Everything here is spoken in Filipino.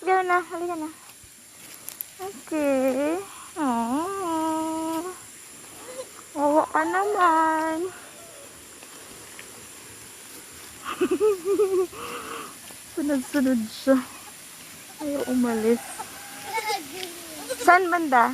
Let's go na. Halika na. Okay. Oh. Wawa ka naman. Sunod-sunod siya. Ayaw umalis. Saan banda?